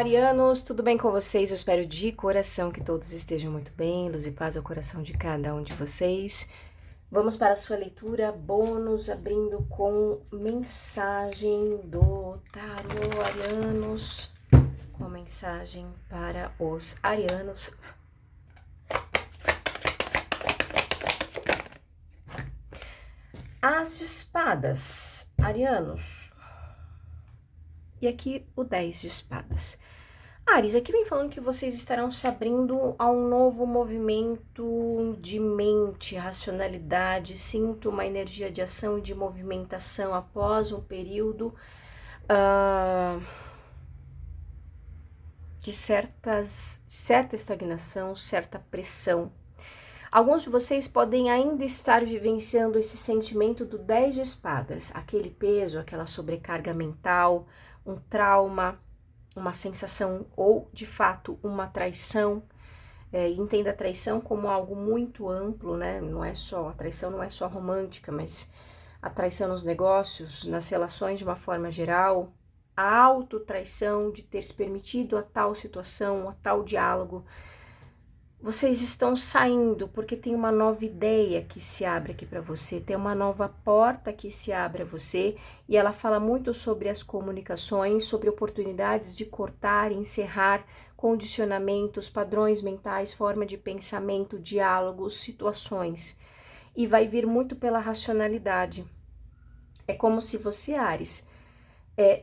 Arianos, tudo bem com vocês? Eu espero de coração que todos estejam muito bem, luz e paz ao coração de cada um de vocês. Vamos para a sua leitura bônus, abrindo com mensagem do tarô Arianos, com mensagem para os arianos. As de espadas, arianos. E aqui o 10 de espadas. Áries, aqui vem falando que vocês estarão se abrindo a um novo movimento de mente, racionalidade. Sinto uma energia de ação e de movimentação após um período de certa estagnação, certa pressão. Alguns de vocês podem ainda estar vivenciando esse sentimento do 10 de espadas, aquele peso, aquela sobrecarga mental, um trauma, uma sensação ou, de fato, uma traição. Entenda a traição como algo muito amplo, né? A traição não é só romântica, mas a traição nos negócios, nas relações de uma forma geral, a autotraição de ter se permitido a tal situação, a tal diálogo. Vocês estão saindo porque tem uma nova ideia que se abre aqui para você, tem uma nova porta que se abre a você, e ela fala muito sobre as comunicações, sobre oportunidades de cortar, encerrar condicionamentos, padrões mentais, forma de pensamento, diálogos, situações. E vai vir muito pela racionalidade. É como se você, Áries,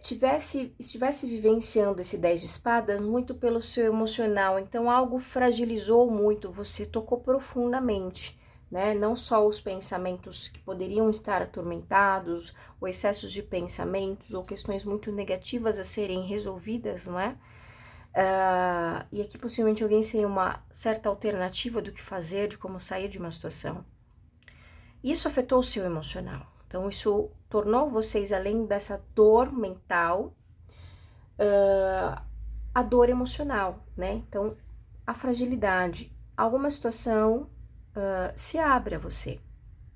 estivesse vivenciando esse 10 de espadas muito pelo seu emocional, então algo fragilizou muito, você tocou profundamente, né? Não só os pensamentos que poderiam estar atormentados, ou excessos de pensamentos, ou questões muito negativas a serem resolvidas, não é? E aqui possivelmente alguém sem uma certa alternativa do que fazer, de como sair de uma situação. Isso afetou o seu emocional. Então, isso tornou vocês, além dessa dor mental, a dor emocional, né? Então, a fragilidade, alguma situação se abre a você,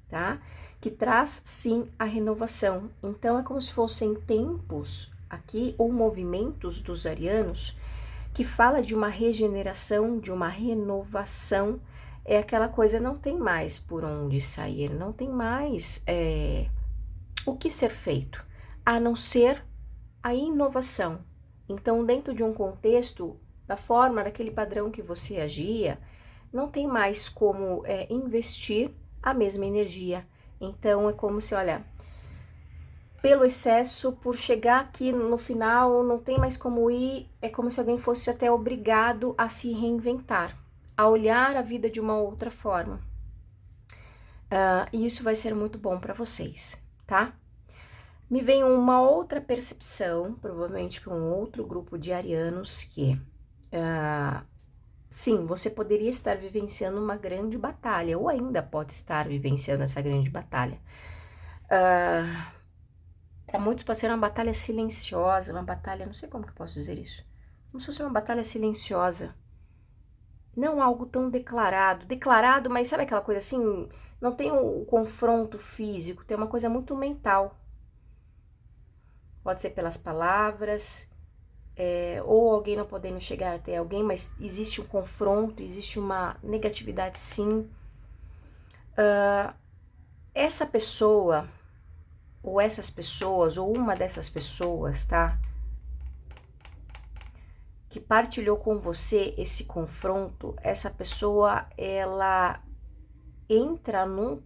tá? Que traz, sim, a renovação. Então, é como se fossem tempos aqui, ou movimentos dos arianos, que fala de uma regeneração, de uma renovação. É aquela coisa, não tem mais por onde sair, não tem mais o que ser feito, a não ser a inovação. Então, dentro de um contexto, da forma, daquele padrão que você agia, não tem mais como investir a mesma energia. Então, é como se, olha, pelo excesso, por chegar aqui no final, não tem mais como ir, é como se alguém fosse até obrigado a se reinventar, a olhar a vida de uma outra forma. E isso vai ser muito bom para vocês, tá? Me vem uma outra percepção, provavelmente para um outro grupo de arianos, que sim, você poderia estar vivenciando uma grande batalha, ou ainda pode estar vivenciando essa grande batalha. Para muitos pode ser uma batalha silenciosa, uma batalha, não sei como que eu posso dizer isso, como se fosse uma batalha silenciosa. Não algo tão declarado, mas sabe aquela coisa assim, não tem o confronto físico, tem uma coisa muito mental. Pode ser pelas palavras, ou alguém não podendo chegar até alguém, mas existe um confronto, existe uma negatividade, sim. Essa pessoa, ou essas pessoas, ou uma dessas pessoas, tá? Que partilhou com você esse confronto, essa pessoa, ela entra num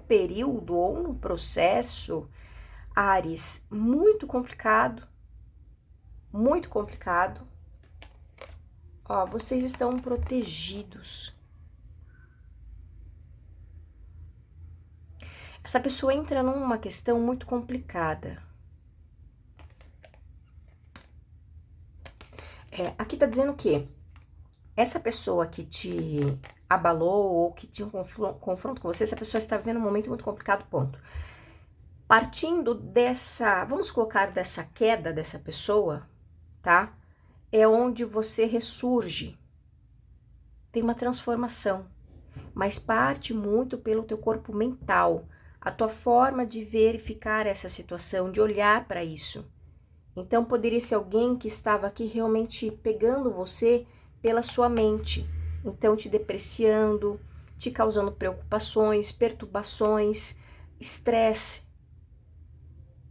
período ou num processo, Áries, muito complicado, muito complicado. Ó, vocês estão protegidos. Essa pessoa entra numa questão muito complicada. Aqui tá dizendo que essa pessoa que te abalou ou que tinha um confronto com você, essa pessoa está vivendo um momento muito complicado, ponto. Partindo dessa, vamos colocar dessa queda dessa pessoa, tá? É onde você ressurge. Tem uma transformação, mas parte muito pelo teu corpo mental, a tua forma de verificar essa situação, de olhar para isso. Então, poderia ser alguém que estava aqui realmente pegando você pela sua mente. Então, te depreciando, te causando preocupações, perturbações, estresse.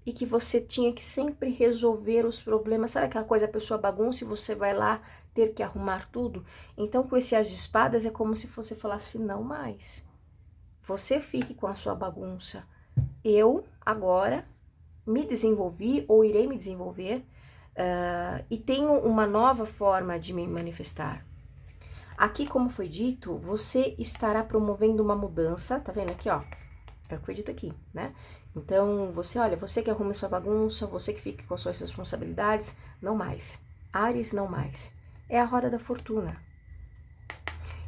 E que você tinha que sempre resolver os problemas. Sabe aquela coisa, a pessoa bagunça e você vai lá ter que arrumar tudo? Então, com esse As de Espadas, é como se você falasse, não mais. Você fique com a sua bagunça. Eu, agora, me desenvolvi ou irei me desenvolver e tenho uma nova forma de me manifestar. Aqui, como foi dito, você estará promovendo uma mudança, tá vendo aqui, ó? É o que foi dito aqui, né? Então, olha, você que arrume sua bagunça, você que fique com as suas responsabilidades, não mais. Áries, não mais. É a roda da fortuna.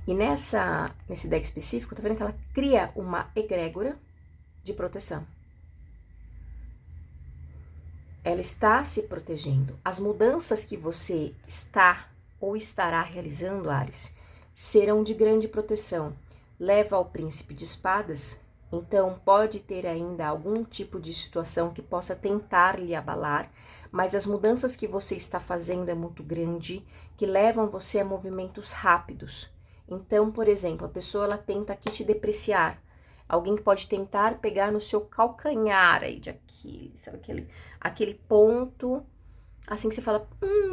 E nesse deck específico, tá vendo que ela cria uma egrégora de proteção. Ela está se protegendo. As mudanças que você está ou estará realizando, Áries, serão de grande proteção. Leva ao príncipe de espadas, então pode ter ainda algum tipo de situação que possa tentar lhe abalar, mas as mudanças que você está fazendo é muito grande, que levam você a movimentos rápidos. Então, por exemplo, a pessoa ela tenta aqui te depreciar. Alguém que pode tentar pegar no seu calcanhar aí de Aquiles, sabe aquele ponto, assim que você fala,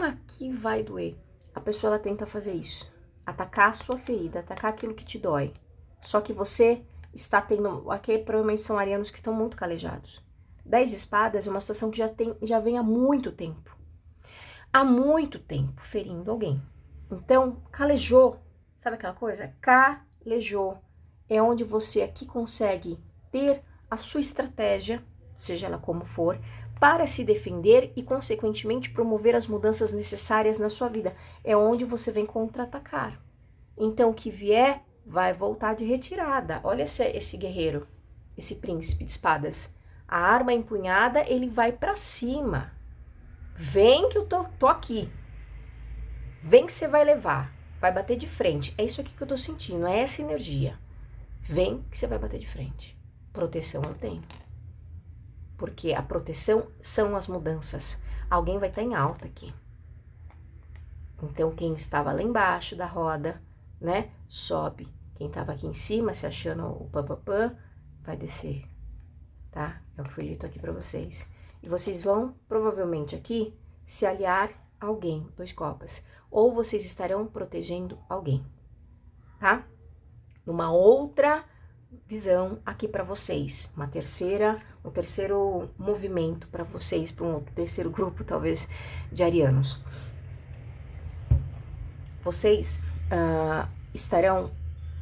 aqui vai doer. A pessoa ela tenta fazer isso, atacar a sua ferida, atacar aquilo que te dói. Só que você está tendo, aqui provavelmente são arianos que estão muito calejados. 10 de espadas é uma situação que já vem há muito tempo. Há muito tempo ferindo alguém. Então, calejou, sabe aquela coisa? Calejou. É onde você aqui consegue ter a sua estratégia, seja ela como for, para se defender e, consequentemente, promover as mudanças necessárias na sua vida. É onde você vem contra-atacar. Então, o que vier, vai voltar de retirada. Olha esse guerreiro, esse príncipe de espadas. A arma empunhada, ele vai para cima. Vem que eu tô aqui. Vem que você vai levar. Vai bater de frente. É isso aqui que eu tô sentindo, é essa energia. Vem que você vai bater de frente. Proteção eu tenho. Porque a proteção são as mudanças. Alguém vai estar em alta aqui. Então, quem estava lá embaixo da roda, né, sobe. Quem estava aqui em cima, se achando o pam, vai descer, tá? É o que foi dito aqui para vocês. E vocês vão, provavelmente aqui, se aliar a alguém, 2 copas. Ou vocês estarão protegendo alguém, tá? Numa outra visão aqui para vocês, um terceiro movimento para vocês, para um outro terceiro grupo, talvez, de arianos. Vocês estarão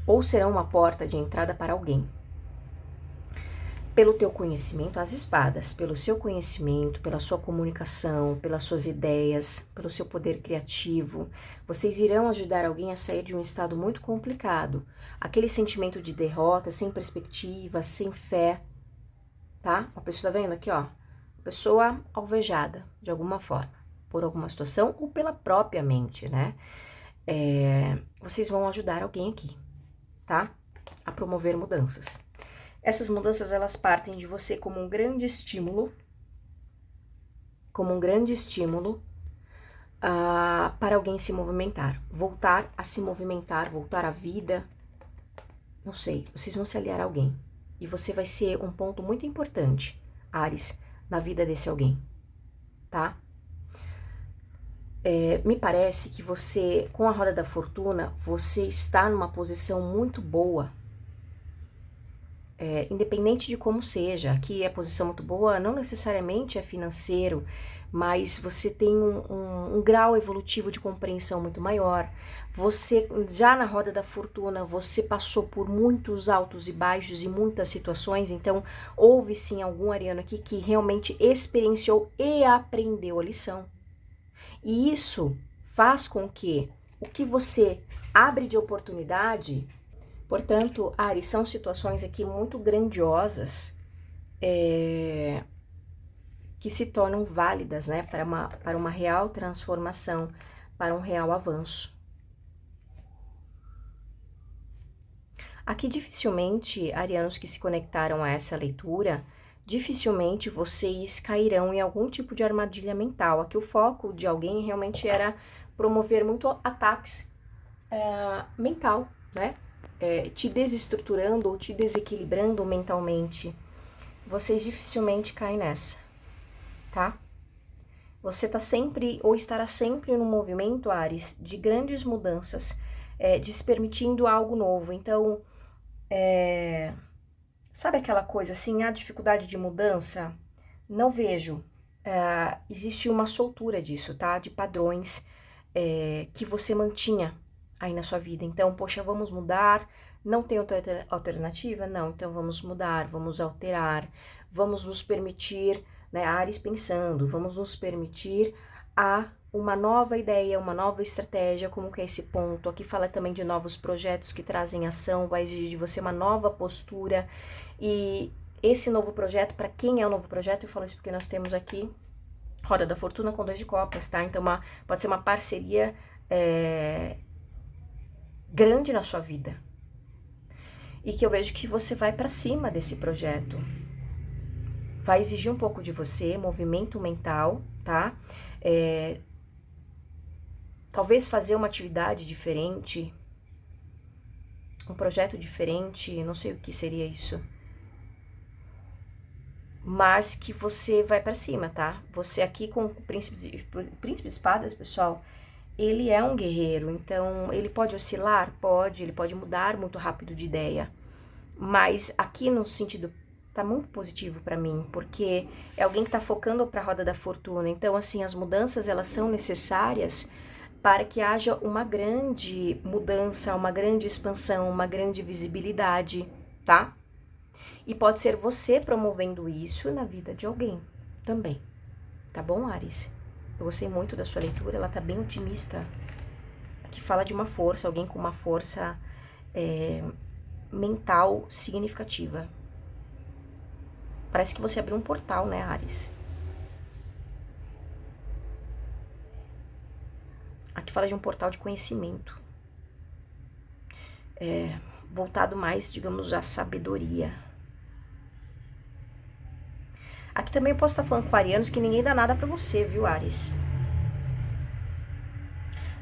ou serão uma porta de entrada para alguém. Pelo teu conhecimento, as espadas, pelo seu conhecimento, pela sua comunicação, pelas suas ideias, pelo seu poder criativo, vocês irão ajudar alguém a sair de um estado muito complicado. Aquele sentimento de derrota, sem perspectiva, sem fé, tá? A pessoa tá vendo aqui, ó, pessoa alvejada de alguma forma, por alguma situação ou pela própria mente, né? Vocês vão ajudar alguém aqui, tá? A promover mudanças. Essas mudanças, elas partem de você como um grande estímulo, para alguém se movimentar, voltar a se movimentar, voltar à vida, não sei, vocês vão se aliar a alguém. E você vai ser um ponto muito importante, Áries, na vida desse alguém, tá? Me parece que você, com a roda da fortuna, você está numa posição muito boa, independente de como seja. Aqui a posição muito boa não necessariamente é financeiro, mas você tem um grau evolutivo de compreensão muito maior. Você, já na roda da fortuna, você passou por muitos altos e baixos e muitas situações, então houve sim algum ariano aqui que realmente experienciou e aprendeu a lição. E isso faz com que o que você abre de oportunidade. Portanto, Áries, são situações aqui muito grandiosas que se tornam válidas, né, para uma real transformação, para um real avanço. Aqui, dificilmente, arianos que se conectaram a essa leitura dificilmente vocês cairão em algum tipo de armadilha mental. Aqui o foco de alguém realmente era promover muito ataques mental, né? Te desestruturando ou te desequilibrando mentalmente. Vocês dificilmente caem nessa, tá? Você tá sempre, ou estará sempre no movimento, Áries, de grandes mudanças, de se permitindo algo novo. Então, sabe aquela coisa assim, a dificuldade de mudança? Não vejo. Existe uma soltura disso, tá? De padrões que você mantinha aí na sua vida. Então, poxa, vamos mudar. Não tem outra alternativa? Não. Então, vamos mudar, vamos alterar, vamos nos permitir, né? Áries pensando, vamos nos permitir a uma nova ideia, uma nova estratégia, como que é esse ponto. Aqui fala também de novos projetos que trazem ação, vai exigir de você uma nova postura. E esse novo projeto, para quem é o novo projeto, eu falo isso porque nós temos aqui Roda da Fortuna com 2 de copas, tá? Então pode ser uma parceria grande na sua vida. E que eu vejo que você vai para cima desse projeto. Vai exigir um pouco de você, movimento mental, tá? Talvez fazer uma atividade diferente, um projeto diferente, não sei o que seria isso. Mas que você vai pra cima, tá? Você aqui com o príncipe de espadas, pessoal, ele é um guerreiro, então ele pode oscilar? Pode, ele pode mudar muito rápido de ideia. Mas aqui no sentido, tá muito positivo pra mim, porque é alguém que tá focando pra roda da fortuna. Então, assim, as mudanças, elas são necessárias para que haja uma grande mudança, uma grande expansão, uma grande visibilidade, tá? E pode ser você promovendo isso na vida de alguém também. Tá bom, Áries? Eu gostei muito da sua leitura, ela tá bem otimista. Aqui fala de uma força, alguém com uma força mental significativa. Parece que você abriu um portal, né, Áries? Aqui fala de um portal de conhecimento. Voltado mais, digamos, à sabedoria. Aqui também eu posso estar falando com arianos que ninguém dá nada pra você, viu, Áries?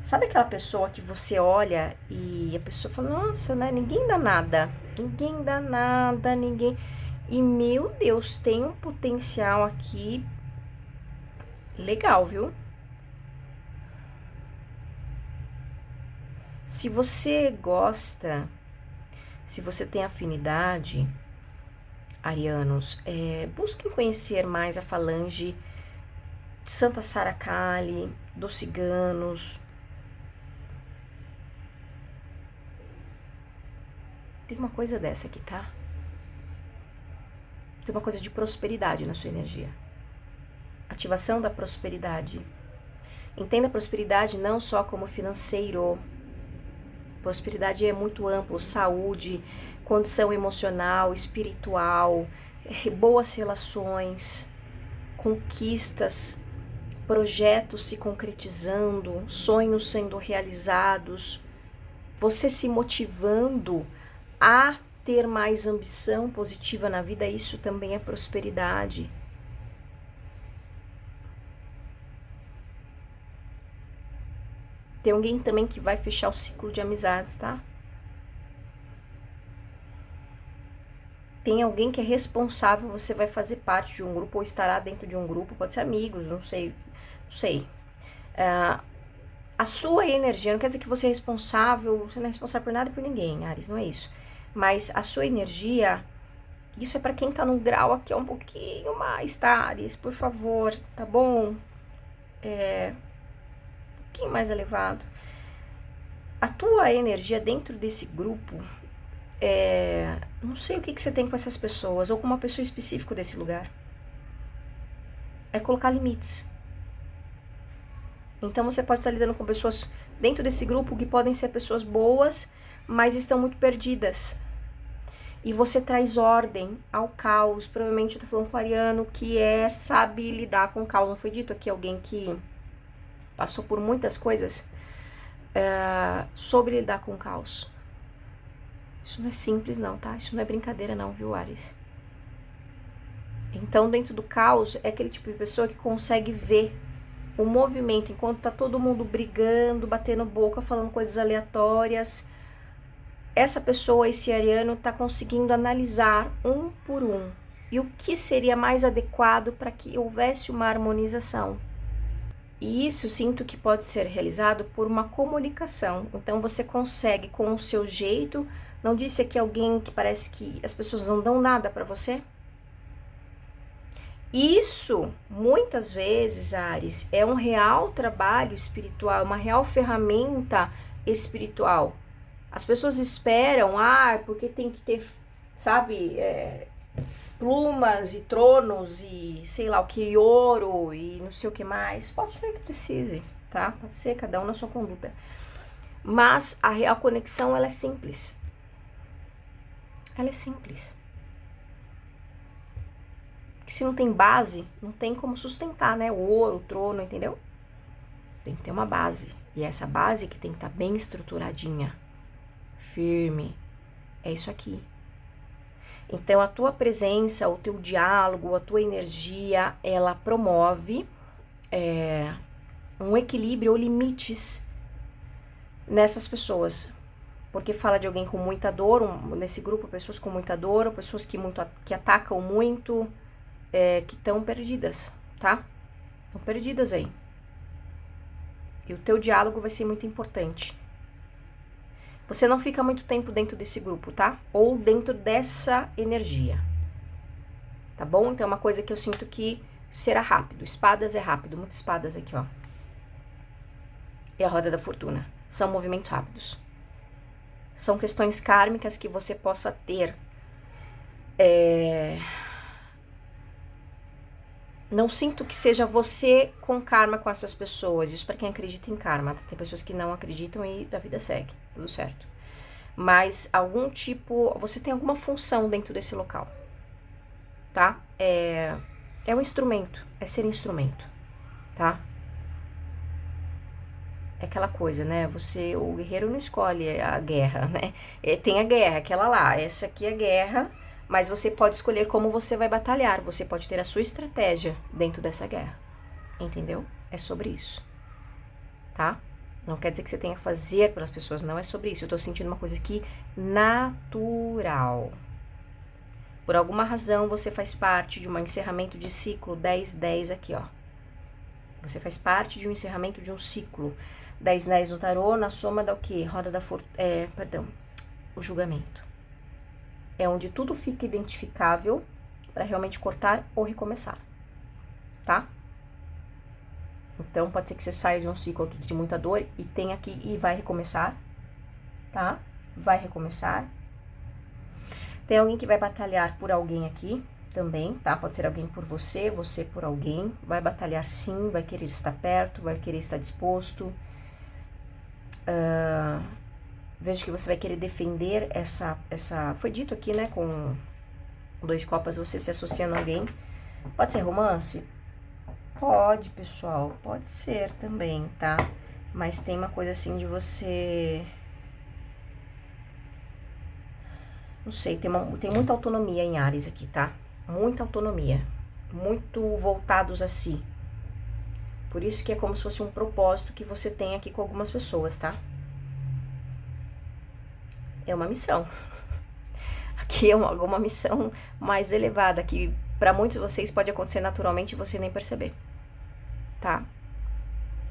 Sabe aquela pessoa que você olha e a pessoa fala, nossa, né, ninguém dá nada. Ninguém dá nada, ninguém... E, meu Deus, tem um potencial aqui legal, viu? Se você gosta, se você tem afinidade, arianos, busquem conhecer mais a falange de Santa Sara Kali, dos ciganos. Tem uma coisa dessa aqui, tá? Tem uma coisa de prosperidade na sua energia. Ativação da prosperidade. Entenda a prosperidade não só como financeiro. Prosperidade é muito amplo, saúde, condição emocional, espiritual, boas relações, conquistas, projetos se concretizando, sonhos sendo realizados, você se motivando a ter mais ambição positiva na vida, isso também é prosperidade. Tem alguém também que vai fechar o ciclo de amizades, tá? Tem alguém que é responsável, você vai fazer parte de um grupo ou estará dentro de um grupo, pode ser amigos, não sei. A sua energia, não quer dizer que você é responsável, você não é responsável por nada e por ninguém, Áries, não é isso. Mas a sua energia, isso é pra quem tá num grau aqui um pouquinho mais, tá, Áries? Por favor, tá bom? Um pouquinho mais elevado. A tua energia dentro desse grupo, não sei o que você tem com essas pessoas, ou com uma pessoa específica desse lugar. É colocar limites. Então você pode estar lidando com pessoas dentro desse grupo que podem ser pessoas boas, mas estão muito perdidas. E você traz ordem ao caos. Provavelmente eu tô falando com o ariano que sabe lidar com o caos. Não foi dito aqui alguém que passou por muitas coisas sobre lidar com o caos. Isso não é simples não, tá? Isso não é brincadeira não, viu, Áries? Então, dentro do caos, é aquele tipo de pessoa que consegue ver o movimento, enquanto tá todo mundo brigando, batendo boca, falando coisas aleatórias. Essa pessoa, esse ariano, tá conseguindo analisar um por um. E o que seria mais adequado para que houvesse uma harmonização. E isso sinto que pode ser realizado por uma comunicação. Então você consegue com o seu jeito. Não disse aqui alguém que parece que as pessoas não dão nada para você? Isso, muitas vezes, Ares, é um real trabalho espiritual, uma real ferramenta espiritual. As pessoas esperam, porque tem que ter, sabe, plumas e tronos e sei lá o que, ouro e não sei o que mais. Pode ser que precise, tá? Pode ser, cada um na sua conduta. Mas a real conexão, ela é simples. Ela é simples. Porque se não tem base, não tem como sustentar, né? O ouro, o trono, entendeu? Tem que ter uma base. E essa base que tem que estar bem estruturadinha, firme. É isso aqui. Então, a tua presença, o teu diálogo, a tua energia, ela promove um equilíbrio ou limites nessas pessoas. Porque fala de alguém com muita dor, nesse grupo, pessoas com muita dor, ou pessoas que atacam muito, que estão perdidas, tá? Estão perdidas aí. E o teu diálogo vai ser muito importante. Você não fica muito tempo dentro desse grupo, tá? Ou dentro dessa energia. Tá bom? Então é uma coisa que eu sinto que será rápido. Espadas é rápido. Muitas espadas aqui, ó. E a roda da fortuna. São movimentos rápidos. São questões kármicas que você possa ter. Não sinto que seja você com karma com essas pessoas. Isso para quem acredita em karma. Tem pessoas que não acreditam e a vida segue. Tudo certo. Mas algum tipo... Você tem alguma função dentro desse local. Tá? É um instrumento. É ser instrumento. Tá? É aquela coisa, né? O guerreiro não escolhe a guerra, né? Tem a guerra, aquela lá. Essa aqui é a guerra... Mas você pode escolher como você vai batalhar. Você pode ter a sua estratégia dentro dessa guerra. Entendeu? É sobre isso. Tá? Não quer dizer que você tenha que fazer pelas pessoas. Não é sobre isso. Eu tô sentindo uma coisa aqui natural. Por alguma razão, você faz parte de um encerramento de ciclo 10-10 aqui, ó. Você faz parte de um encerramento de um ciclo. 10-10 no tarô, na soma dá o quê? Roda da fortuna. O julgamento. É onde tudo fica identificável para realmente cortar ou recomeçar, tá? Então, pode ser que você saia de um ciclo aqui de muita dor e tenha aqui e vai recomeçar, tá? Vai recomeçar. Tem alguém que vai batalhar por alguém aqui também, tá? Pode ser alguém por você, você por alguém. Vai batalhar sim, vai querer estar perto, vai querer estar disposto. Vejo que você vai querer defender essa... Foi dito aqui, né, com o 2 de copas, você se associando a alguém. Pode ser romance? Pode, pessoal. Pode ser também, tá? Mas tem uma coisa assim de você... Não sei, tem muita autonomia em Áries aqui, tá? Muita autonomia. Muito voltados a si. Por isso que é como se fosse um propósito que você tem aqui com algumas pessoas, tá? É uma missão. Aqui é alguma missão mais elevada, que para muitos de vocês pode acontecer naturalmente e você nem perceber, tá?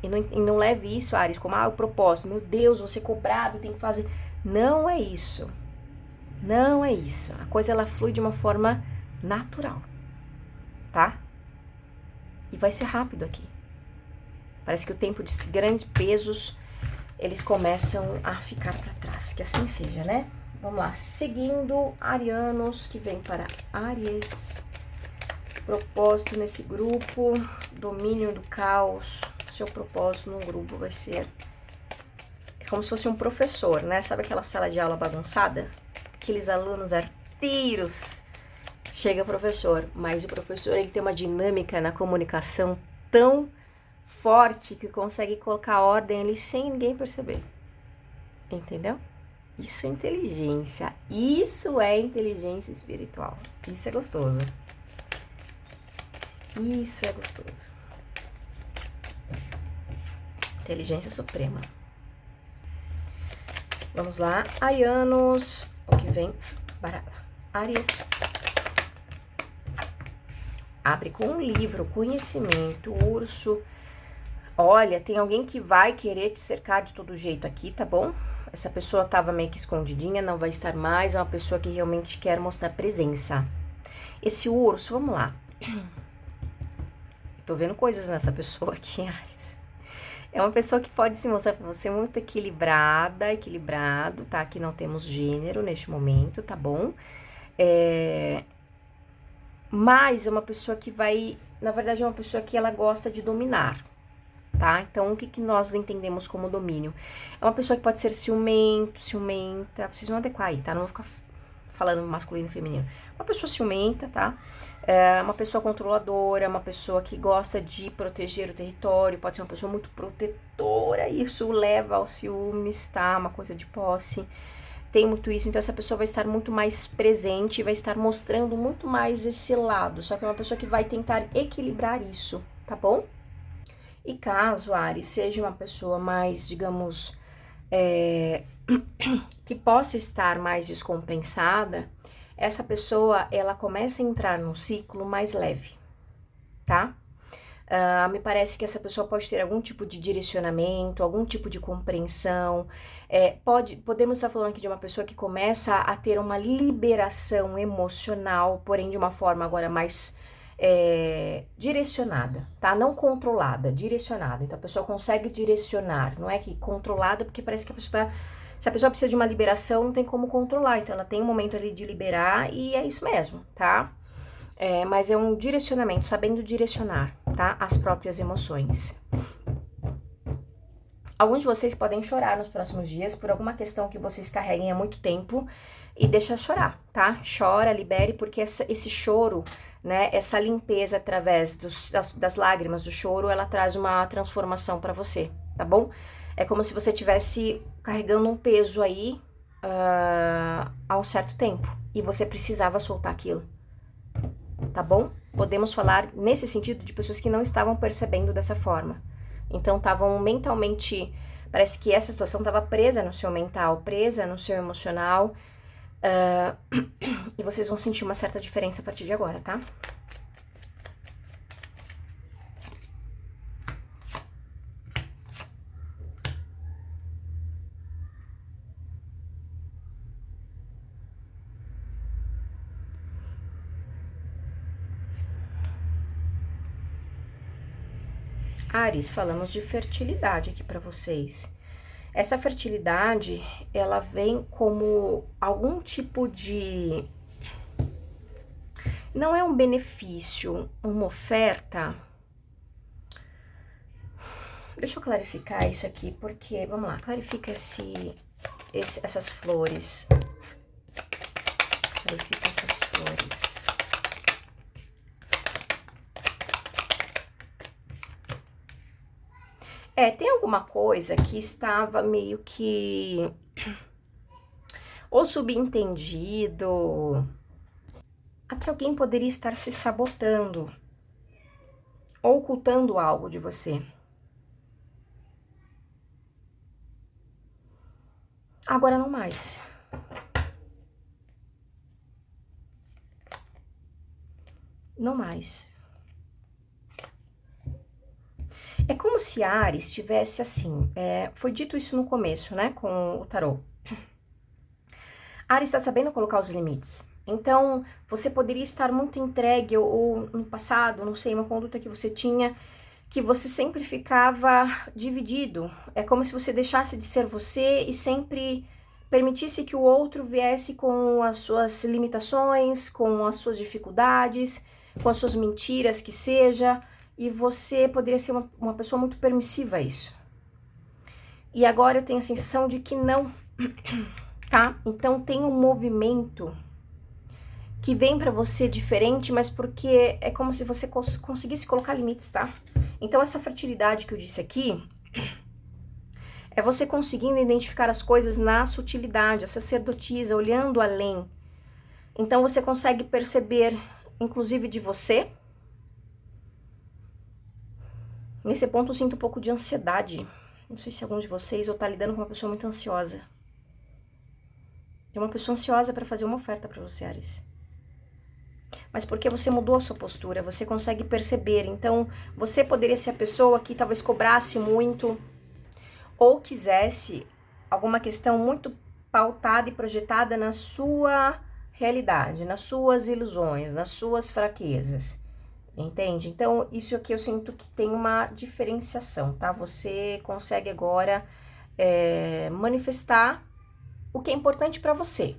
E não leve isso, Áries, como, o propósito, meu Deus, vou ser cobrado, tem que fazer. Não é isso. Não é isso. A coisa, ela flui de uma forma natural, tá? E vai ser rápido aqui. Parece que o tempo de grandes pesos, eles começam a ficar para trás. Que assim seja, né? Vamos lá. Seguindo, arianos que vem para Áries. Propósito nesse grupo. Domínio do caos. Seu propósito no grupo vai ser... É como se fosse um professor, né? Sabe aquela sala de aula bagunçada? Aqueles alunos arteiros. Chega o professor. Mas o professor, ele tem uma dinâmica na comunicação tão forte que consegue colocar ordem ali sem ninguém perceber. Entendeu? Isso é inteligência. Isso é inteligência espiritual. Isso é gostoso. Isso é gostoso. Inteligência suprema. Vamos lá, arianos, o que vem? Áries. Abre com um livro, conhecimento, urso. Olha, tem alguém que vai querer te cercar de todo jeito aqui, tá bom? Essa pessoa tava meio que escondidinha, não vai estar mais, é uma pessoa que realmente quer mostrar presença. Esse urso, vamos lá. Eu tô vendo coisas nessa pessoa aqui, Ares. É uma pessoa que pode se mostrar pra você muito equilibrado, tá? Aqui não temos gênero neste momento, tá bom? Mas é uma pessoa que vai... Na verdade, é uma pessoa que ela gosta de dominar, tá? Então, o que nós entendemos como domínio? É uma pessoa que pode ser ciumenta... Vocês vão adequar aí, tá? Não vou ficar falando masculino e feminino. Uma pessoa ciumenta, tá? É uma pessoa controladora, uma pessoa que gosta de proteger o território, pode ser uma pessoa muito protetora, e isso leva aos ciúmes, tá? Uma coisa de posse, tem muito isso, então essa pessoa vai estar muito mais presente, vai estar mostrando muito mais esse lado, só que é uma pessoa que vai tentar equilibrar isso, tá bom? E caso, Ares, seja uma pessoa mais, digamos, que possa estar mais descompensada, essa pessoa, ela começa a entrar num ciclo mais leve, tá? Me parece que essa pessoa pode ter algum tipo de direcionamento, algum tipo de compreensão. Podemos estar falando aqui de uma pessoa que começa a ter uma liberação emocional, porém de uma forma agora mais direcionada, tá? Não controlada, direcionada. Então a pessoa consegue direcionar, não é que controlada, porque parece que a pessoa tá... Se a pessoa precisa de uma liberação, não tem como controlar. Então, ela tem um momento ali de liberar e é isso mesmo, tá? Mas é um direcionamento, sabendo direcionar, tá? As próprias emoções. Alguns de vocês podem chorar nos próximos dias por alguma questão que vocês carreguem há muito tempo e deixa chorar, tá? Chora, libere, porque esse choro, né? Essa limpeza através das lágrimas do choro, ela traz uma transformação pra você, tá bom? É como se você estivesse carregando um peso aí há um certo tempo e você precisava soltar aquilo, tá bom? Podemos falar nesse sentido de pessoas que não estavam percebendo dessa forma. Então, estavam mentalmente... Parece que essa situação estava presa no seu mental, presa no seu emocional. E vocês vão sentir uma certa diferença a partir de agora, tá? Áries, falamos de fertilidade aqui para vocês. Essa fertilidade, ela vem como algum tipo de... Não é um benefício, uma oferta. Deixa eu clarificar isso aqui, porque... Vamos lá, clarifica essas flores. Clarifica essas flores. Tem alguma coisa que estava meio que... ou subentendido... Aqui alguém poderia estar se sabotando, ou ocultando algo de você. Agora não mais. Não mais. É como se Áries tivesse assim, foi dito isso no começo, né, com o tarô. Áries está sabendo colocar os limites. Então, você poderia estar muito entregue, ou no passado, não sei, uma conduta que você tinha, que você sempre ficava dividido. É como se você deixasse de ser você e sempre permitisse que o outro viesse com as suas limitações, com as suas dificuldades, com as suas mentiras, que seja... E você poderia ser uma pessoa muito permissiva a isso. E agora eu tenho a sensação de que não, tá? Então tem um movimento que vem pra você diferente, mas porque é como se você conseguisse colocar limites, tá? Então essa fertilidade que eu disse aqui, é você conseguindo identificar as coisas na sutilidade, a sacerdotisa, olhando além. Então você consegue perceber, inclusive de você, Nesse ponto eu sinto um pouco de ansiedade. Não sei se algum de vocês ou tá lidando com uma pessoa muito ansiosa. Tem uma pessoa ansiosa para fazer uma oferta para você, Áries. Mas porque você mudou a sua postura, você consegue perceber. Então, você poderia ser a pessoa que talvez cobrasse muito ou quisesse alguma questão muito pautada e projetada na sua realidade, nas suas ilusões, nas suas fraquezas. Entende? Então, isso aqui eu sinto que tem uma diferenciação, tá? Você consegue agora manifestar o que é importante para você.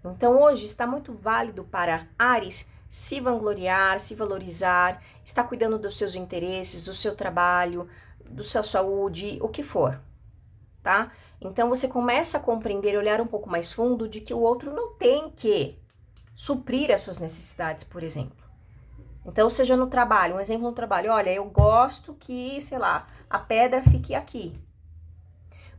Então, hoje está muito válido para Áries se vangloriar, se valorizar, estar cuidando dos seus interesses, do seu trabalho, da sua saúde, o que for, tá? Então, você começa a compreender, olhar um pouco mais fundo de que o outro não tem que suprir as suas necessidades, por exemplo. Então, seja no trabalho, um exemplo no trabalho, olha, eu gosto que, sei lá, a pedra fique aqui.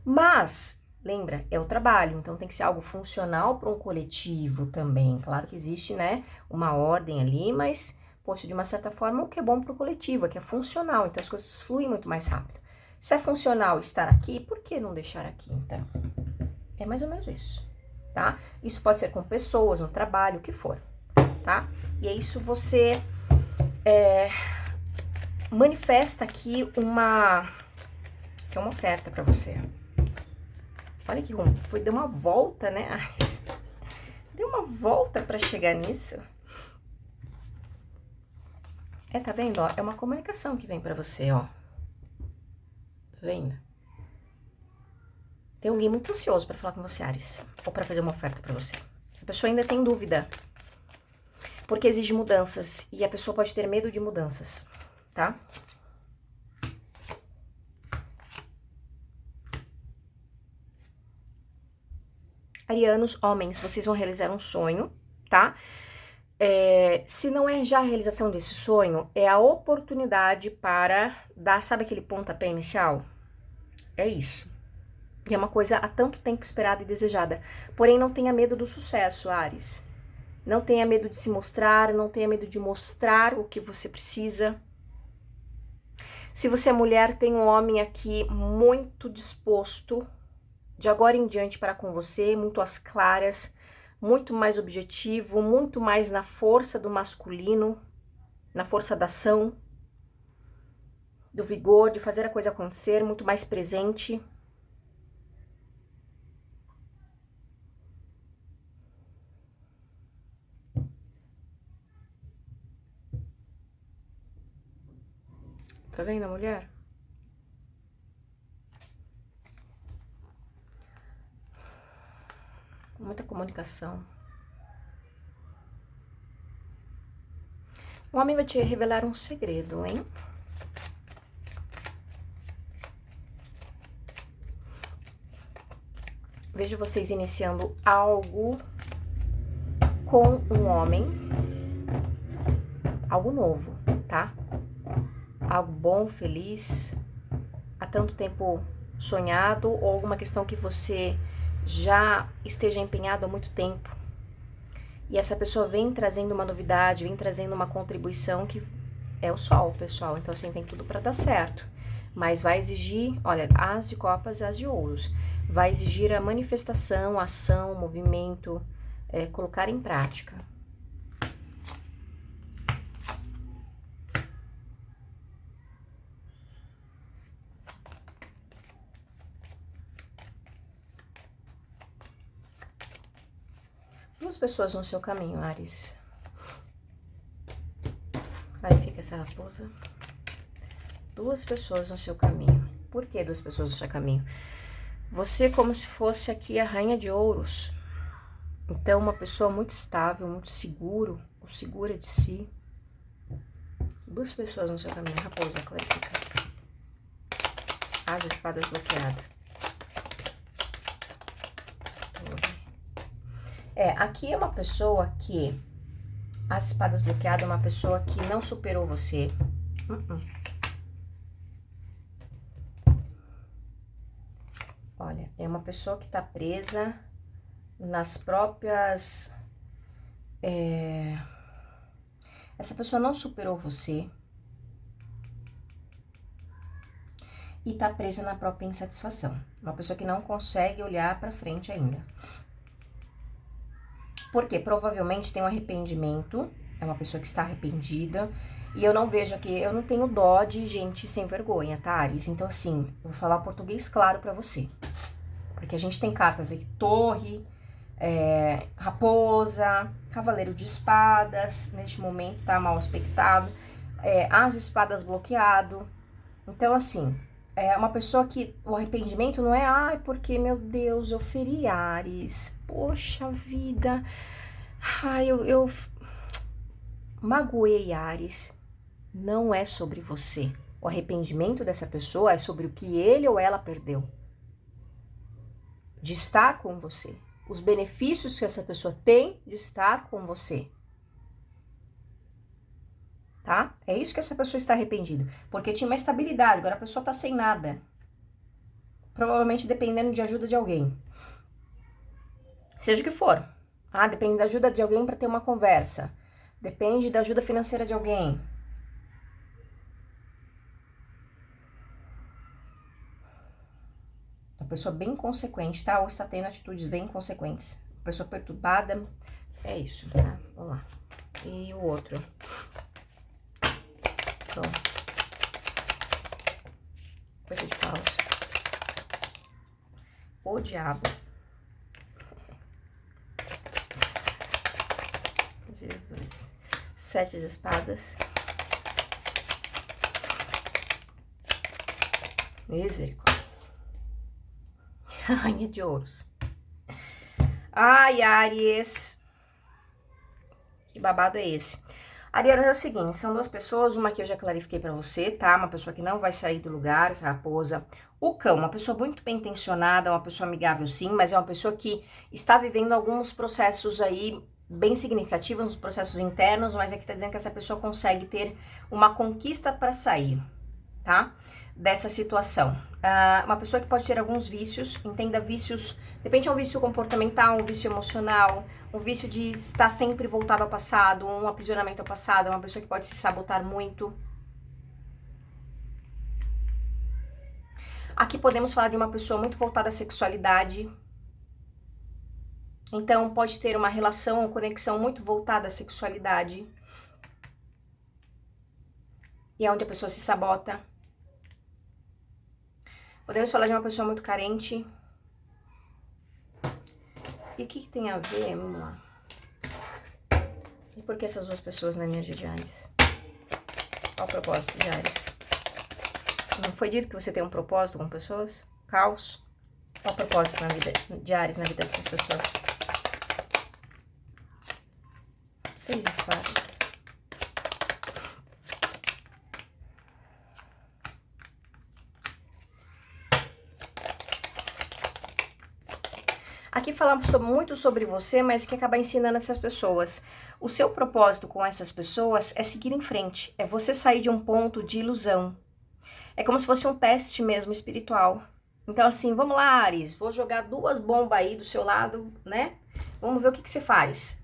Mas, lembra, é o trabalho, então tem que ser algo funcional para um coletivo também. Claro que existe, né, uma ordem ali, mas, poxa, de uma certa forma, o que é bom para o coletivo é que é funcional, então as coisas fluem muito mais rápido. Se é funcional estar aqui, por que não deixar aqui, então? É mais ou menos isso, tá? Isso pode ser com pessoas, no trabalho, o que for, tá? E é isso você manifesta aqui uma oferta para você. Olha que ruim, deu uma volta, né? Deu uma volta para chegar nisso. Tá vendo, ó? É uma comunicação que vem para você, ó. Tá vendo? Tem alguém muito ansioso para falar com você, Áries, ou para fazer uma oferta para você. Se a pessoa ainda tem dúvida, porque exige mudanças e a pessoa pode ter medo de mudanças, tá? Arianos, homens, vocês vão realizar um sonho, tá? Se não é já a realização desse sonho, é a oportunidade para dar, sabe aquele pontapé inicial? É isso. E é uma coisa há tanto tempo esperada e desejada. Porém, não tenha medo do sucesso, Áries. Não tenha medo de se mostrar, não tenha medo de mostrar o que você precisa. Se você é mulher, tem um homem aqui muito disposto, de agora em diante, para com você, muito às claras, muito mais objetivo, muito mais na força do masculino, na força da ação, do vigor, de fazer a coisa acontecer, muito mais presente. Tá vendo a mulher? Muita comunicação. O homem vai te revelar um segredo, hein? Vejo vocês iniciando algo com um homem, algo novo, tá? Algo bom, feliz, há tanto tempo sonhado, ou alguma questão que você já esteja empenhado há muito tempo. E essa pessoa vem trazendo uma novidade, vem trazendo uma contribuição que é o sol, pessoal. Então, assim, tem tudo para dar certo. Mas vai exigir, olha, as de copas, as de ouros. Vai exigir a manifestação, a ação, o movimento, colocar em prática. Duas pessoas no seu caminho, Áries. Aí fica essa raposa. Duas pessoas no seu caminho. Por que duas pessoas no seu caminho? Você como se fosse aqui a rainha de ouros. Então, uma pessoa muito estável, muito seguro, ou segura de si. Duas pessoas no seu caminho. Raposa, clarifica. As espadas bloqueadas. Aqui é uma pessoa que... As espadas bloqueadas é uma pessoa que não superou você. Olha, é uma pessoa que tá presa nas próprias... Essa pessoa não superou você. e tá presa na própria insatisfação. Uma pessoa que não consegue olhar pra frente ainda. Porque provavelmente tem um arrependimento, é uma pessoa que está arrependida, e eu não vejo aqui, eu não tenho dó de gente sem vergonha, tá, Ares? Então, assim, eu vou falar português claro pra você. Porque a gente tem cartas aqui, torre, raposa, cavaleiro de espadas, neste momento tá mal aspectado, as espadas bloqueado. Então, assim, é uma pessoa que o arrependimento não é, ai, porque, meu Deus, eu feri Ares, poxa vida, ai, eu magoei Ares. Não é sobre você. O arrependimento dessa pessoa é sobre o que ele ou ela perdeu de estar com você. Os benefícios que essa pessoa tem de estar com você. Tá? É isso que essa pessoa está arrependida. Porque tinha uma estabilidade, agora a pessoa tá sem nada. Provavelmente dependendo de ajuda de alguém. Seja o que for. Depende da ajuda de alguém para ter uma conversa. Depende da ajuda financeira de alguém. Uma pessoa bem consequente, tá? Ou está tendo atitudes bem inconsequentes. Uma pessoa perturbada. É isso, tá? Vamos lá. E o outro? Então, coisa de paus. O diabo. Jesus. 7 de espadas. Misericórdia. Rainha de ouros. Ai, Áries. Que babado é esse? Ariana, é o seguinte, são duas pessoas, uma que eu já clarifiquei pra você, tá? Uma pessoa que não vai sair do lugar, essa raposa. O cão, uma pessoa muito bem intencionada, uma pessoa amigável sim, mas é uma pessoa que está vivendo alguns processos aí bem significativos, uns processos internos, mas aqui tá dizendo que essa pessoa consegue ter uma conquista pra sair, tá? Dessa situação. Uma pessoa que pode ter alguns vícios, entenda vícios, de repente é um vício comportamental, um vício emocional, um vício de estar sempre voltado ao passado, um aprisionamento ao passado, é uma pessoa que pode se sabotar muito. Aqui podemos falar de uma pessoa muito voltada à sexualidade. Então pode ter uma relação ou conexão muito voltada à sexualidade. E é onde a pessoa se sabota. Podemos falar de uma pessoa muito carente. E o que tem a ver? Vamos lá. E por que essas duas pessoas na energia de Ares? Qual o propósito de Ares? Não foi dito que você tem um propósito com pessoas? Caos? Qual o propósito na vida de Ares, na vida dessas pessoas? 6 de espadas. Aqui falamos muito sobre você, mas que acaba ensinando essas pessoas. O seu propósito com essas pessoas é seguir em frente, é você sair de um ponto de ilusão. É como se fosse um teste mesmo espiritual. Então assim, vamos lá, Ares, vou jogar 2 bombas aí do seu lado, né? Vamos ver o que você faz.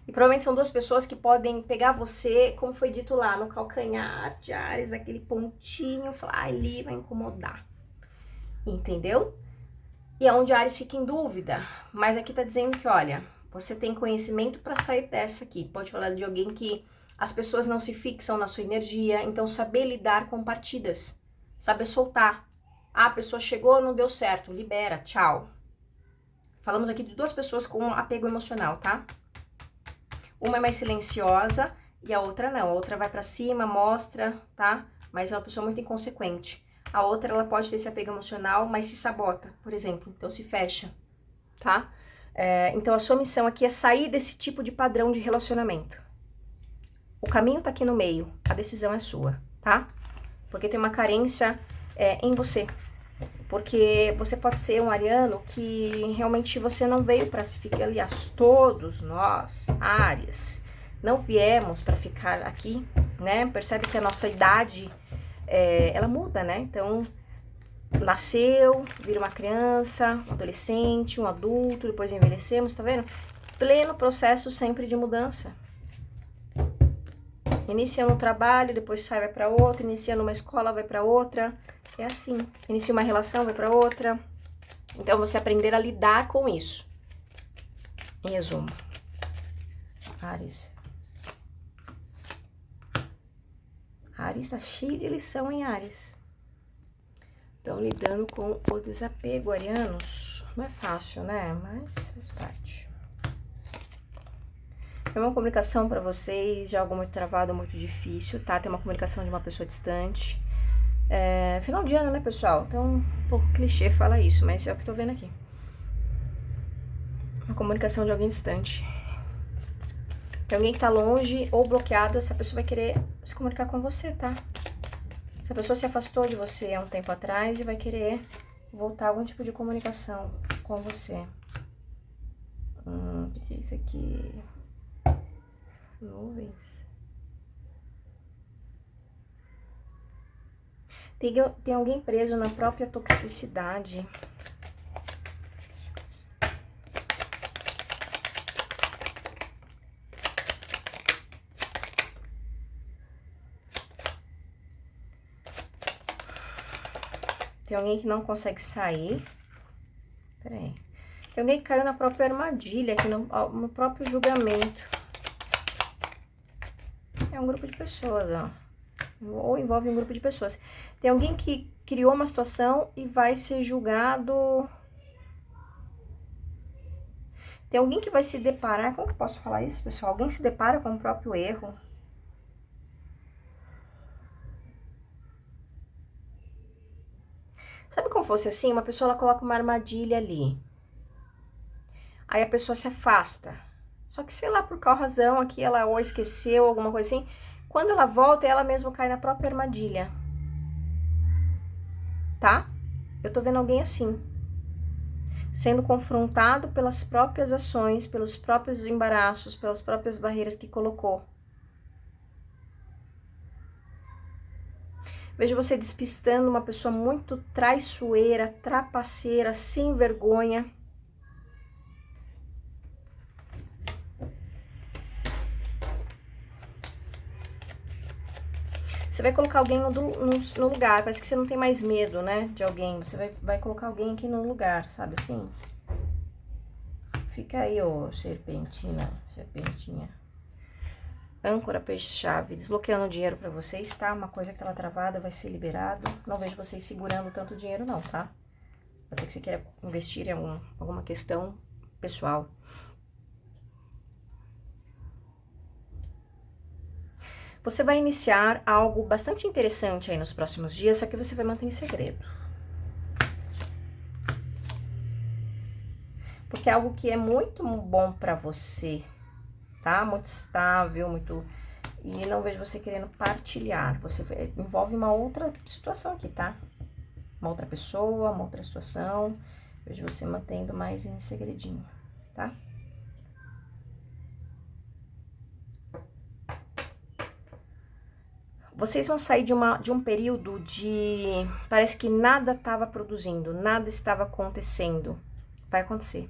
E provavelmente são 2 pessoas que podem pegar você, como foi dito lá, no calcanhar de Ares, aquele pontinho, falar, ali vai incomodar. Entendeu? E é onde Ares fica em dúvida, mas aqui tá dizendo que, olha, você tem conhecimento para sair dessa aqui. Pode falar de alguém que as pessoas não se fixam na sua energia, então saber lidar com partidas, saber soltar. A pessoa chegou, não deu certo, libera, tchau. Falamos aqui de 2 pessoas com apego emocional, tá? Uma é mais silenciosa e a outra não. A outra vai para cima, mostra, tá? Mas é uma pessoa muito inconsequente. A outra, ela pode ter esse apego emocional, mas se sabota, por exemplo. Então, se fecha, tá? Então, a sua missão aqui é sair desse tipo de padrão de relacionamento. O caminho tá aqui no meio. A decisão é sua, tá? Porque tem uma carência em você. Porque você pode ser um ariano que realmente você não veio para se ficar. Aliás, todos nós, Áries, não viemos para ficar aqui, né? Percebe que a nossa idade... ela muda, né? Então, nasceu, vira uma criança, um adolescente, um adulto, depois envelhecemos, tá vendo? Pleno processo sempre de mudança. Inicia um trabalho, depois sai, vai para outro, inicia numa escola, vai para outra. É assim. Inicia uma relação, vai para outra. Então, você aprender a lidar com isso. Em resumo. Áries. Áries tá cheio de lição em Áries. Estão lidando com o desapego, arianos. Não é fácil, né? Mas faz parte. É uma comunicação para vocês de algo muito travado, muito difícil, tá? Tem uma comunicação de uma pessoa distante. Final de ano, né, pessoal? Então, um pouco clichê fala isso, mas é o que eu tô vendo aqui. Uma comunicação de alguém distante. Tem alguém que tá longe ou bloqueado, essa pessoa vai querer se comunicar com você, tá? Essa pessoa se afastou de você há um tempo atrás e vai querer voltar a algum tipo de comunicação com você. O que é isso aqui? Nuvens. Tem alguém preso na própria toxicidade. Tem alguém que não consegue sair. Peraí. Tem alguém que caiu na própria armadilha, aqui no próprio julgamento. É um grupo de pessoas, ó. Ou envolve um grupo de pessoas. Tem alguém que criou uma situação e vai ser julgado. Tem alguém que vai se deparar... Como que eu posso falar isso, pessoal? Alguém se depara com o próprio erro. Sabe como fosse assim? Uma pessoa, ela coloca uma armadilha ali. Aí a pessoa se afasta. Só que, sei lá, por qual razão aqui ela ou esqueceu, alguma coisa assim. Quando ela volta, ela mesma cai na própria armadilha. Tá? Eu tô vendo alguém assim. Sendo confrontado pelas próprias ações, pelos próprios embaraços, pelas próprias barreiras que colocou. Vejo você despistando uma pessoa muito traiçoeira, trapaceira, sem vergonha. Você vai colocar alguém no lugar, parece que você não tem mais medo, né, de alguém. Você vai colocar alguém aqui no lugar, sabe assim? Fica aí, ô serpentinha. Âncora, peixe-chave, desbloqueando dinheiro pra vocês, tá? Uma coisa que tava travada vai ser liberado. Não vejo vocês segurando tanto dinheiro não, tá? Pode ser que você queira investir em alguma questão pessoal. Você vai iniciar algo bastante interessante aí nos próximos dias, só que você vai manter em segredo. Porque é algo que é muito bom pra você, tá? Muito estável, muito... E não vejo você querendo partilhar. Você envolve uma outra situação aqui, tá? Uma outra pessoa, uma outra situação. Vejo você mantendo mais em segredinho, tá? Vocês vão sair de um período de... Parece que nada estava produzindo, nada estava acontecendo. Vai acontecer.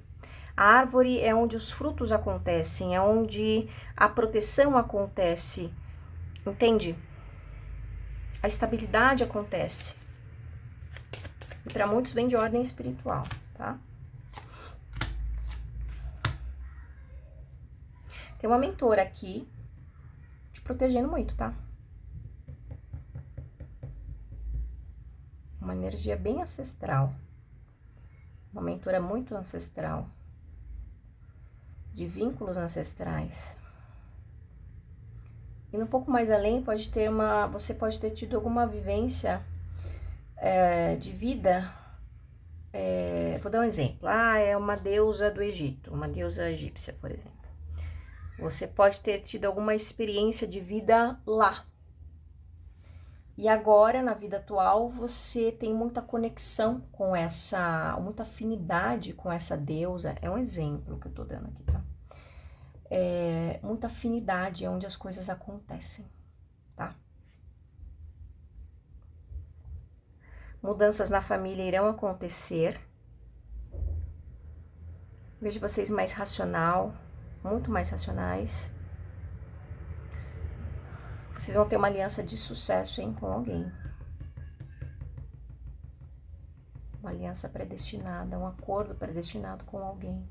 A árvore é onde os frutos acontecem, é onde a proteção acontece, entende? A estabilidade acontece. E para muitos vem de ordem espiritual, tá? Tem uma mentora aqui te protegendo muito, tá? Uma energia bem ancestral. Uma mentora muito ancestral. De vínculos ancestrais. E um pouco mais além, você pode ter tido alguma vivência de vida. Vou dar um exemplo. É uma deusa do Egito, uma deusa egípcia, por exemplo. Você pode ter tido alguma experiência de vida lá. E agora, na vida atual, você tem muita conexão com muita afinidade com essa deusa. É um exemplo que eu tô dando aqui, tá? Muita afinidade é onde as coisas acontecem, tá? Mudanças na família irão acontecer. Vejo vocês mais racional, muito mais racionais. Vocês vão ter uma aliança de sucesso, hein, com alguém. Uma aliança predestinada, um acordo predestinado com alguém.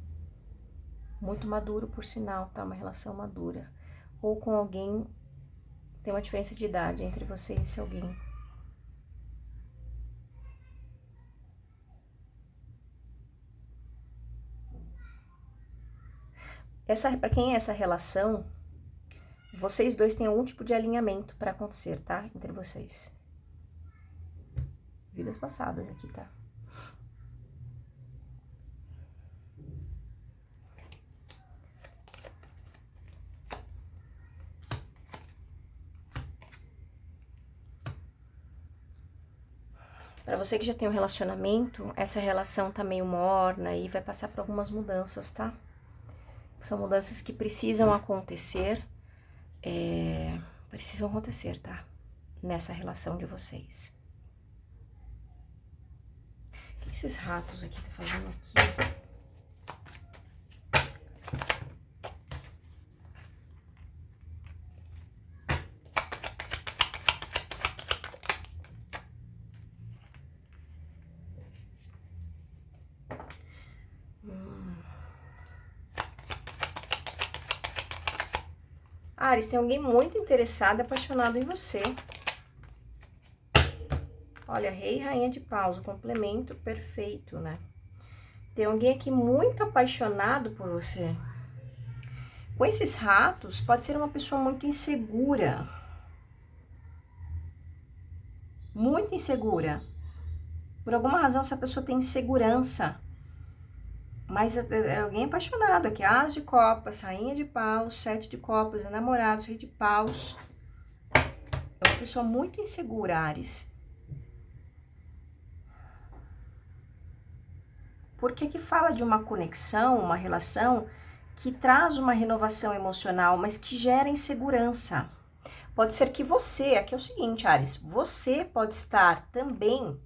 Muito maduro, por sinal, tá? Uma relação madura. Ou com alguém, tem uma diferença de idade entre você e esse alguém. Para quem é essa relação, vocês dois têm algum tipo de alinhamento para acontecer, tá? Entre vocês. Vidas passadas aqui, tá? Para você que já tem um relacionamento, essa relação tá meio morna e vai passar por algumas mudanças, tá? São mudanças que precisam acontecer, tá? Nessa relação de vocês. O que esses ratos aqui tá fazendo aqui? Áries, tem alguém muito interessado e apaixonado em você. Olha, rei e rainha de paus, o complemento perfeito, né? Tem alguém aqui muito apaixonado por você. Com esses ratos, pode ser uma pessoa muito insegura. Muito insegura. Por alguma razão, essa pessoa tem insegurança. Mas é alguém apaixonado aqui. As de copas, rainha de paus, 7 de copas, namorados, rei de paus. É uma pessoa muito insegura, Áries. Porque que fala de uma conexão, uma relação que traz uma renovação emocional, mas que gera insegurança. Pode ser que você, aqui é o seguinte, Áries, você pode estar também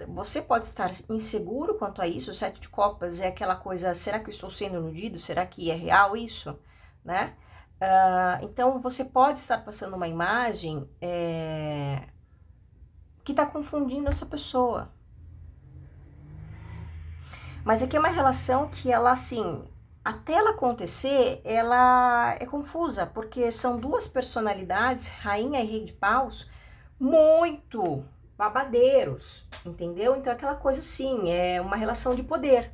você pode estar inseguro quanto a isso. O 7 de copas é aquela coisa, será que eu estou sendo iludido? Será que é real isso? Né? Então, você pode estar passando uma imagem que está confundindo essa pessoa. Mas aqui é uma relação que ela, assim, até ela acontecer, ela é confusa, porque são duas personalidades, rainha e rei de paus, muito babadeiros, entendeu? Então, aquela coisa assim, é uma relação de poder.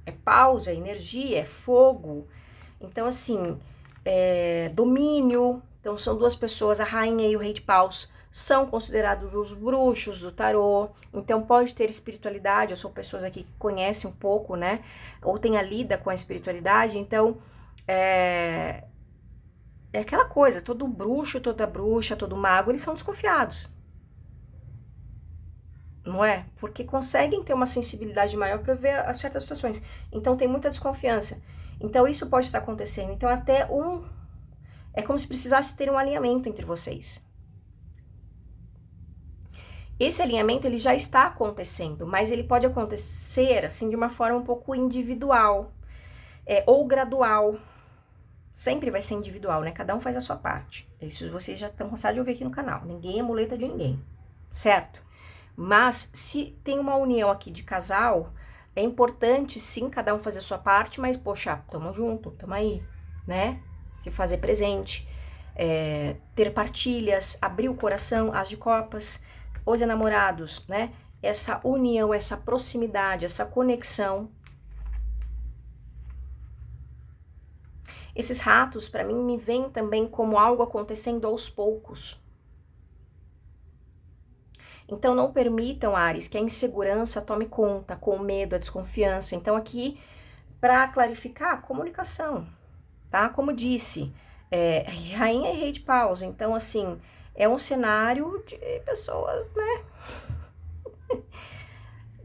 É pausa, é energia, é fogo. Então, assim, domínio. Então, são duas pessoas, a rainha e o rei de paus, são considerados os bruxos do tarô. Então, pode ter espiritualidade. Eu sou pessoas aqui que conhecem um pouco, né? Ou tem a lida com a espiritualidade. Então, é aquela coisa, todo bruxo, toda bruxa, todo mago, eles são desconfiados. Não é? Porque conseguem ter uma sensibilidade maior para ver as certas situações. Então, tem muita desconfiança. Então, isso pode estar acontecendo. Então, é como se precisasse ter um alinhamento entre vocês. Esse alinhamento, ele já está acontecendo, mas ele pode acontecer, assim, de uma forma um pouco individual, ou gradual. Sempre vai ser individual, né? Cada um faz a sua parte. Isso vocês já estão cansados de ouvir aqui no canal. Ninguém é muleta de ninguém, certo? Mas, se tem uma união aqui de casal, é importante, sim, cada um fazer a sua parte, mas, poxa, tamo junto, tamo aí, né? Se fazer presente, ter partilhas, abrir o coração, as de copas, os enamorados, né? Essa união, essa proximidade, essa conexão. Esses ratos, para mim, me veem também como algo acontecendo aos poucos. Então, não permitam, Áries, que a insegurança tome conta, com o medo, a desconfiança. Então, aqui, para clarificar, a comunicação, tá? Como disse, rainha e rei de paus. Então, assim, é um cenário de pessoas, né?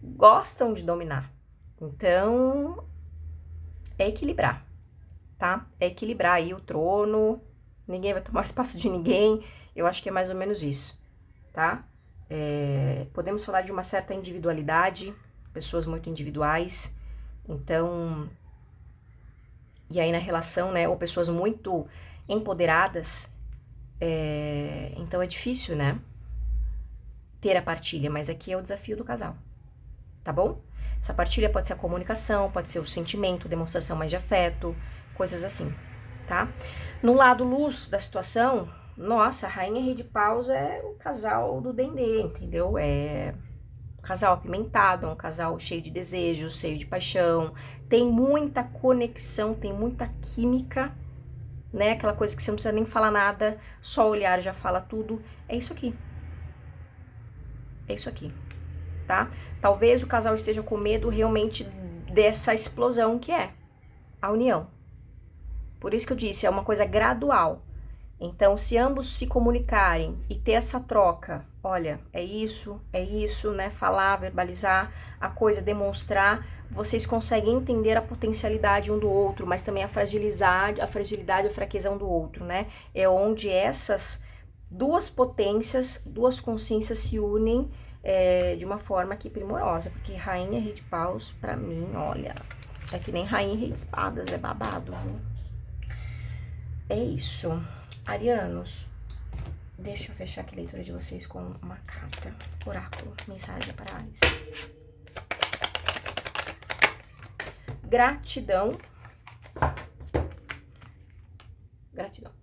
Gostam de dominar. Então, é equilibrar, tá? É equilibrar aí o trono, ninguém vai tomar espaço de ninguém. Eu acho que é mais ou menos isso, tá? Podemos falar de uma certa individualidade, pessoas muito individuais, então, e aí na relação, né, ou pessoas muito empoderadas, Então é difícil, né? Ter a partilha, mas aqui é o desafio do casal, tá bom? Essa partilha pode ser a comunicação, pode ser o sentimento, demonstração mais de afeto, coisas assim, tá? No lado luz da situação, nossa, a rainha rei de paus é o casal do Dendê, entendeu? É um casal apimentado, um casal cheio de desejos, cheio de paixão, tem muita conexão, tem muita química, né? Aquela coisa que você não precisa nem falar nada, só olhar já fala tudo. É isso aqui. É isso aqui, tá? Talvez o casal esteja com medo realmente dessa explosão que é a união. Por isso que eu disse, é uma coisa gradual. Então, se ambos se comunicarem e ter essa troca, olha, é isso, né? Falar, verbalizar a coisa, demonstrar, vocês conseguem entender a potencialidade um do outro, mas também a fragilidade, a fraqueza um do outro, né? É onde essas duas potências, duas consciências se unem de uma forma aqui primorosa, porque rainha rei de paus, pra mim, olha, é que nem rainha rei de espadas, é babado, viu? É isso. Arianos, deixa eu fechar aqui a leitura de vocês com uma carta. Oráculo, mensagem para Ares. Gratidão. Gratidão.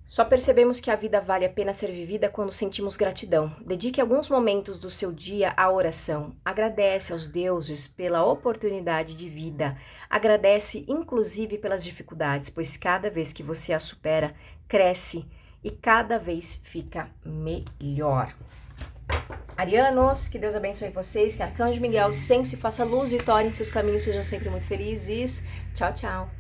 Só percebemos que a vida vale a pena ser vivida quando sentimos gratidão. Dedique alguns momentos do seu dia à oração. Agradece aos deuses pela oportunidade de vida. Agradece, inclusive, pelas dificuldades, pois cada vez que você as supera, cresce e cada vez fica melhor. Arianos, que Deus abençoe vocês, que Arcanjo Miguel sempre se faça luz, vitória em seus caminhos, sejam sempre muito felizes. Tchau, tchau.